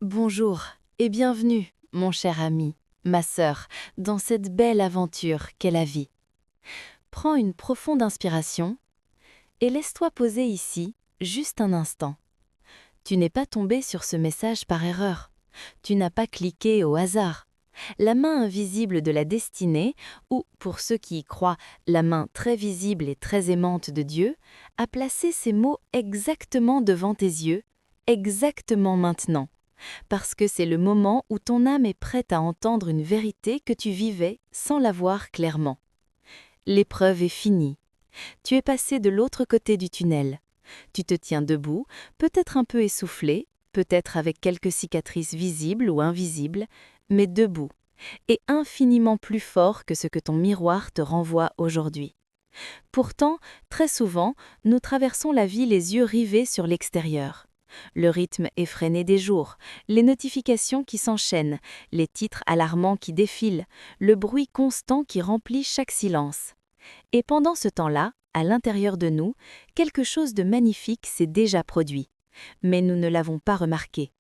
Bonjour et bienvenue, mon cher ami, ma sœur, dans cette belle aventure qu'est la vie. Prends une profonde inspiration et laisse-toi poser ici, juste un instant. Tu n'es pas tombé sur ce message par erreur. Tu n'as pas cliqué au hasard. La main invisible de la destinée, ou pour ceux qui y croient, la main très visible et très aimante de Dieu, a placé ces mots exactement devant tes yeux, exactement maintenant. Parce que c'est le moment où ton âme est prête à entendre une vérité que tu vivais sans la voir clairement. L'épreuve est finie. Tu es passé de l'autre côté du tunnel. Tu te tiens debout, peut-être un peu essoufflé, peut-être avec quelques cicatrices visibles ou invisibles, mais debout, et infiniment plus fort que ce que ton miroir te renvoie aujourd'hui. Pourtant, très souvent, nous traversons la vie les yeux rivés sur l'extérieur. Le rythme effréné des jours, les notifications qui s'enchaînent, les titres alarmants qui défilent, le bruit constant qui remplit chaque silence. Et pendant ce temps-là, à l'intérieur de nous, quelque chose de magnifique s'est déjà produit. Mais nous ne l'avons pas remarqué.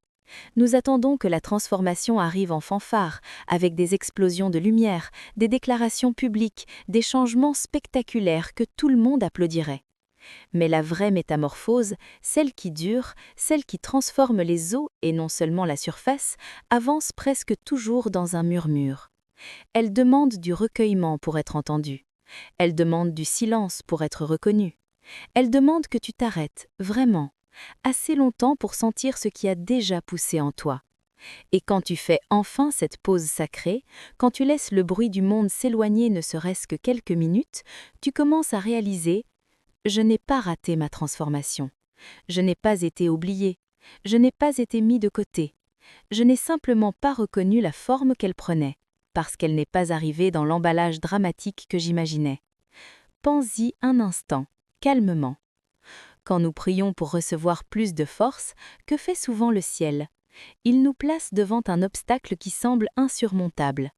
Nous attendons que la transformation arrive en fanfare, avec des explosions de lumière, des déclarations publiques, des changements spectaculaires que tout le monde applaudirait. Mais la vraie métamorphose, celle qui dure, celle qui transforme les eaux et non seulement la surface, avance presque toujours dans un murmure. Elle demande du recueillement pour être entendue. Elle demande du silence pour être reconnue. Elle demande que tu t'arrêtes, vraiment, assez longtemps pour sentir ce qui a déjà poussé en toi. Et quand tu fais enfin cette pause sacrée, quand tu laisses le bruit du monde s'éloigner ne serait-ce que quelques minutes, tu commences à réaliser: je n'ai pas raté ma transformation. Je n'ai pas été oublié. Je n'ai pas été mis de côté. Je n'ai simplement pas reconnu la forme qu'elle prenait, parce qu'elle n'est pas arrivée dans l'emballage dramatique que j'imaginais. Pense-y un instant, calmement. Quand nous prions pour recevoir plus de force, que fait souvent le ciel? Il nous place devant un obstacle qui semble insurmontable,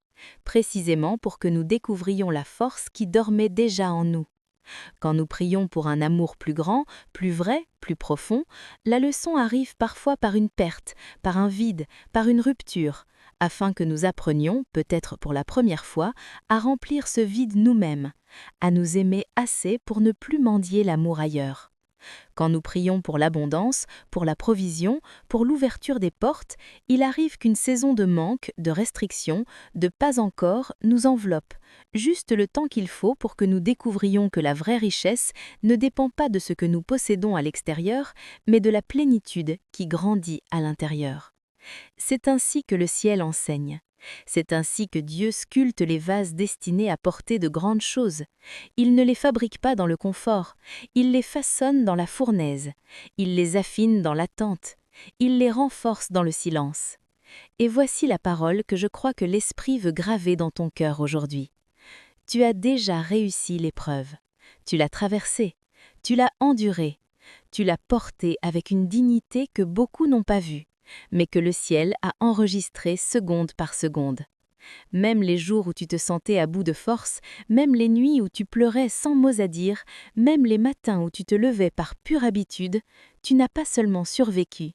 précisément pour que nous découvrions la force qui dormait déjà en nous. Quand nous prions pour un amour plus grand, plus vrai, plus profond, la leçon arrive parfois par une perte, par un vide, par une rupture, afin que nous apprenions, peut-être pour la première fois, à remplir ce vide nous-mêmes, à nous aimer assez pour ne plus mendier l'amour ailleurs. Quand nous prions pour l'abondance, pour la provision, pour l'ouverture des portes, il arrive qu'une saison de manque, de restriction, de pas encore nous enveloppe, juste le temps qu'il faut pour que nous découvrions que la vraie richesse ne dépend pas de ce que nous possédons à l'extérieur, mais de la plénitude qui grandit à l'intérieur. C'est ainsi que le ciel enseigne. C'est ainsi que Dieu sculpte les vases destinés à porter de grandes choses. Il ne les fabrique pas dans le confort, il les façonne dans la fournaise, il les affine dans l'attente, il les renforce dans le silence. Et voici la parole que je crois que l'Esprit veut graver dans ton cœur aujourd'hui. Tu as déjà réussi l'épreuve, tu l'as traversée, tu l'as endurée, tu l'as portée avec une dignité que beaucoup n'ont pas vue, mais que le ciel a enregistrée seconde par seconde. Même les jours où tu te sentais à bout de force, même les nuits où tu pleurais sans mots à dire, même les matins où tu te levais par pure habitude, tu n'as pas seulement survécu,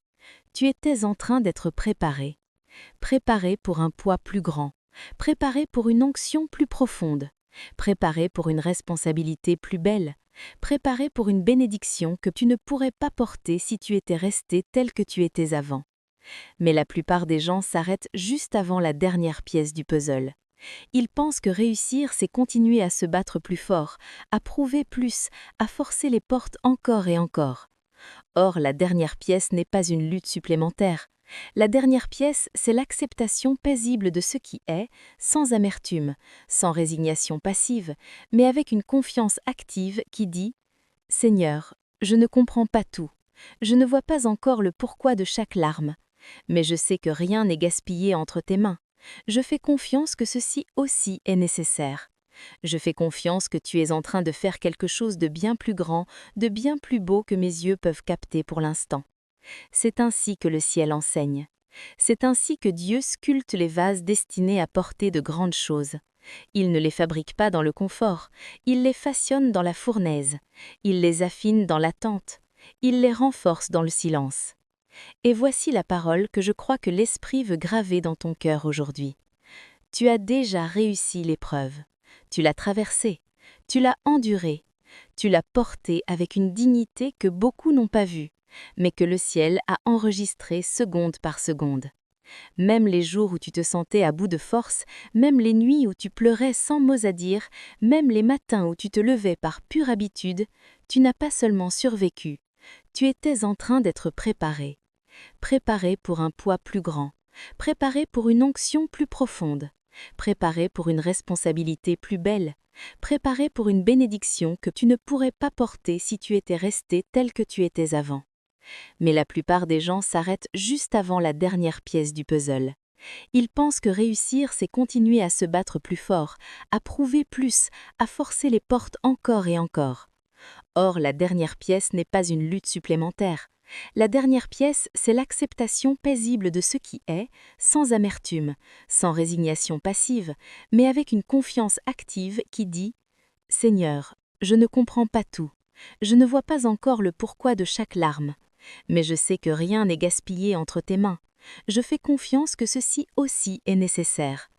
tu étais en train d'être préparé. Préparé pour un poids plus grand, préparé pour une onction plus profonde, préparé pour une responsabilité plus belle, préparé pour une bénédiction que tu ne pourrais pas porter si tu étais resté tel que tu étais avant. Mais la plupart des gens s'arrêtent juste avant la dernière pièce du puzzle. Ils pensent que réussir, c'est continuer à se battre plus fort, à prouver plus, à forcer les portes encore et encore. Or, la dernière pièce n'est pas une lutte supplémentaire. La dernière pièce, c'est l'acceptation paisible de ce qui est, sans amertume, sans résignation passive, mais avec une confiance active qui dit: « Seigneur, je ne comprends pas tout. Je ne vois pas encore le pourquoi de chaque larme. Mais je sais que rien n'est gaspillé entre tes mains. Je fais confiance que ceci aussi est nécessaire. Je fais confiance que tu es en train de faire quelque chose de bien plus grand, de bien plus beau que mes yeux peuvent capter pour l'instant. » C'est ainsi que le ciel enseigne. C'est ainsi que Dieu sculpte les vases destinés à porter de grandes choses. Il ne les fabrique pas dans le confort, il les façonne dans la fournaise, il les affine dans l'attente, il les renforce dans le silence. Et voici la parole que je crois que l'Esprit veut graver dans ton cœur aujourd'hui. Tu as déjà réussi l'épreuve. Tu l'as traversée. Tu l'as endurée. Tu l'as portée avec une dignité que beaucoup n'ont pas vue, mais que le ciel a enregistrée seconde par seconde. Même les jours où tu te sentais à bout de force, même les nuits où tu pleurais sans mots à dire, même les matins où tu te levais par pure habitude, tu n'as pas seulement survécu, tu étais en train d'être préparé. Préparé pour un poids plus grand, préparé pour une onction plus profonde, préparé pour une responsabilité plus belle, préparé pour une bénédiction que tu ne pourrais pas porter si tu étais resté tel que tu étais avant. Mais la plupart des gens s'arrêtent juste avant la dernière pièce du puzzle. Ils pensent que réussir, c'est continuer à se battre plus fort, à prouver plus, à forcer les portes encore et encore. Or, la dernière pièce n'est pas une lutte supplémentaire. La dernière pièce, c'est l'acceptation paisible de ce qui est, sans amertume, sans résignation passive, mais avec une confiance active qui dit « Seigneur, je ne comprends pas tout, je ne vois pas encore le pourquoi de chaque larme, mais je sais que rien n'est gaspillé entre tes mains. Je fais confiance que ceci aussi est nécessaire.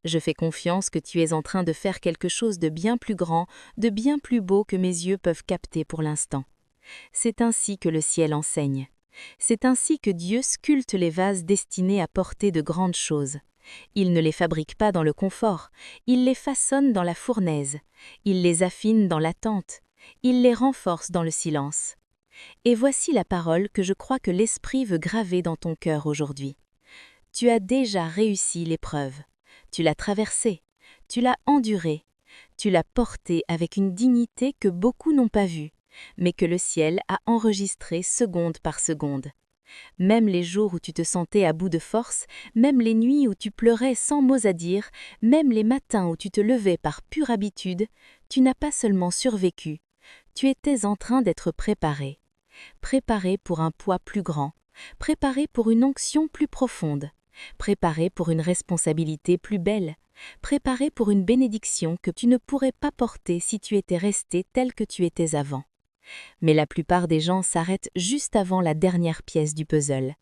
Je fais confiance que tu es en train de faire quelque chose de bien plus grand, de bien plus beau que mes yeux peuvent capter pour l'instant. » C'est ainsi que le ciel enseigne. C'est ainsi que Dieu sculpte les vases destinés à porter de grandes choses. Il ne les fabrique pas dans le confort, il les façonne dans la fournaise, il les affine dans l'attente, il les renforce dans le silence. Et voici la parole que je crois que l'Esprit veut graver dans ton cœur aujourd'hui. Tu as déjà réussi l'épreuve. Tu l'as traversée, tu l'as endurée, tu l'as portée avec une dignité que beaucoup n'ont pas vue, mais que le ciel a enregistrée seconde par seconde. Même les jours où tu te sentais à bout de force, même les nuits où tu pleurais sans mots à dire, même les matins où tu te levais par pure habitude, tu n'as pas seulement survécu, tu étais en train d'être préparé. Préparé pour un poids plus grand, préparé pour une onction plus profonde, préparé pour une responsabilité plus belle, préparé pour une bénédiction que tu ne pourrais pas porter si tu étais resté tel que tu étais avant. Mais la plupart des gens s'arrêtent juste avant la dernière pièce du puzzle.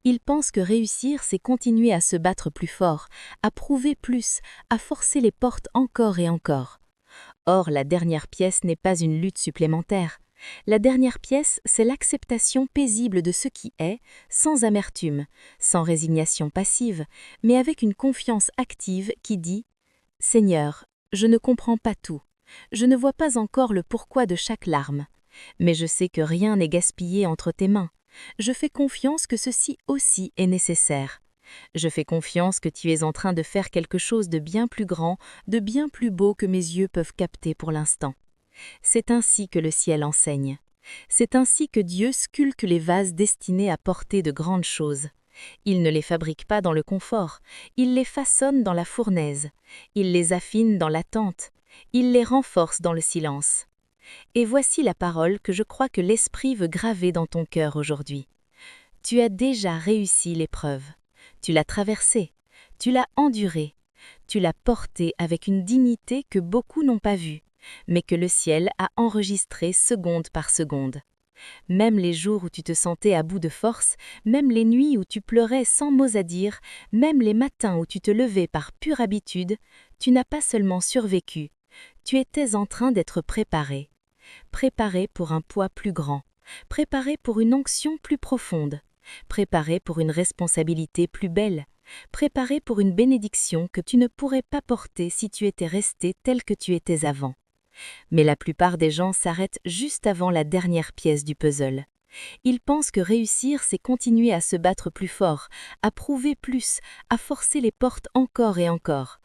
Ils pensent que réussir, c'est continuer à se battre plus fort, à prouver plus, à forcer les portes encore et encore. Or, la dernière pièce n'est pas une lutte supplémentaire. La dernière pièce, c'est l'acceptation paisible de ce qui est, sans amertume, sans résignation passive, mais avec une confiance active qui dit « Seigneur, je ne comprends pas tout, je ne vois pas encore le pourquoi de chaque larme, mais je sais que rien n'est gaspillé entre tes mains. Je fais confiance que ceci aussi est nécessaire. Je fais confiance que tu es en train de faire quelque chose de bien plus grand, de bien plus beau que mes yeux peuvent capter pour l'instant. » C'est ainsi que le ciel enseigne. C'est ainsi que Dieu sculpte les vases destinés à porter de grandes choses. Il ne les fabrique pas dans le confort, il les façonne dans la fournaise, il les affine dans l'attente, il les renforce dans le silence. Et voici la parole que je crois que l'Esprit veut graver dans ton cœur aujourd'hui. Tu as déjà réussi l'épreuve. Tu l'as traversée, tu l'as endurée, tu l'as portée avec une dignité que beaucoup n'ont pas vue, mais que le ciel a enregistrée seconde par seconde. Même les jours où tu te sentais à bout de force, même les nuits où tu pleurais sans mots à dire, même les matins où tu te levais par pure habitude, tu n'as pas seulement survécu, tu étais en train d'être préparé. Préparé pour un poids plus grand, préparé pour une onction plus profonde, préparé pour une responsabilité plus belle, préparé pour une bénédiction que tu ne pourrais pas porter si tu étais resté tel que tu étais avant. Mais la plupart des gens s'arrêtent juste avant la dernière pièce du puzzle. Ils pensent que réussir, c'est continuer à se battre plus fort, à prouver plus, à forcer les portes encore et encore.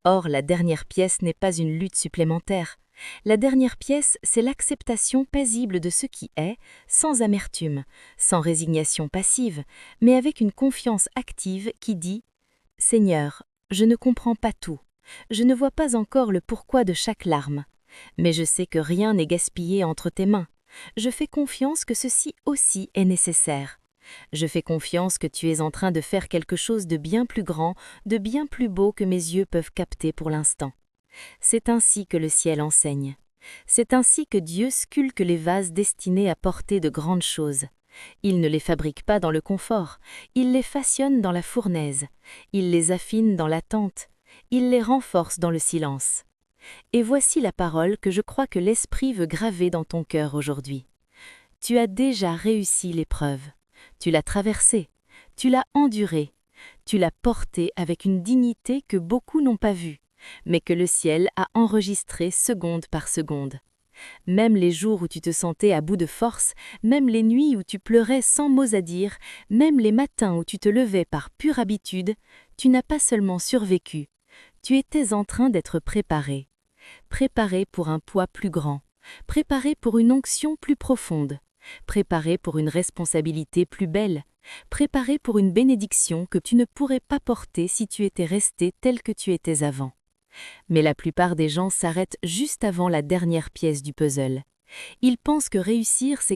Or, la dernière pièce n'est pas une lutte supplémentaire. La dernière pièce, c'est l'acceptation paisible de ce qui est, sans amertume, sans résignation passive, mais avec une confiance active qui dit « Seigneur, je ne comprends pas tout, je ne vois pas encore le pourquoi de chaque larme, mais je sais que rien n'est gaspillé entre tes mains. Je fais confiance que ceci aussi est nécessaire. Je fais confiance que tu es en train de faire quelque chose de bien plus grand, de bien plus beau que mes yeux peuvent capter pour l'instant. » C'est ainsi que le ciel enseigne. C'est ainsi que Dieu sculpte les vases destinés à porter de grandes choses. Il ne les fabrique pas dans le confort, il les façonne dans la fournaise, il les affine dans l'attente, il les renforce dans le silence. Et voici la parole que je crois que l'Esprit veut graver dans ton cœur aujourd'hui. Tu as déjà réussi l'épreuve, tu l'as traversée, tu l'as endurée, tu l'as portée avec une dignité que beaucoup n'ont pas vue, mais que le ciel a enregistrée seconde par seconde. Même les jours où tu te sentais à bout de force, même les nuits où tu pleurais sans mots à dire, même les matins où tu te levais par pure habitude, tu n'as pas seulement survécu, tu étais en train d'être préparé. Préparé pour un poids plus grand, préparé pour une onction plus profonde, préparé pour une responsabilité plus belle, préparé pour une bénédiction que tu ne pourrais pas porter si tu étais resté tel que tu étais avant. Mais la plupart des gens s'arrêtent juste avant la dernière pièce du puzzle. Ils pensent que réussir, c'est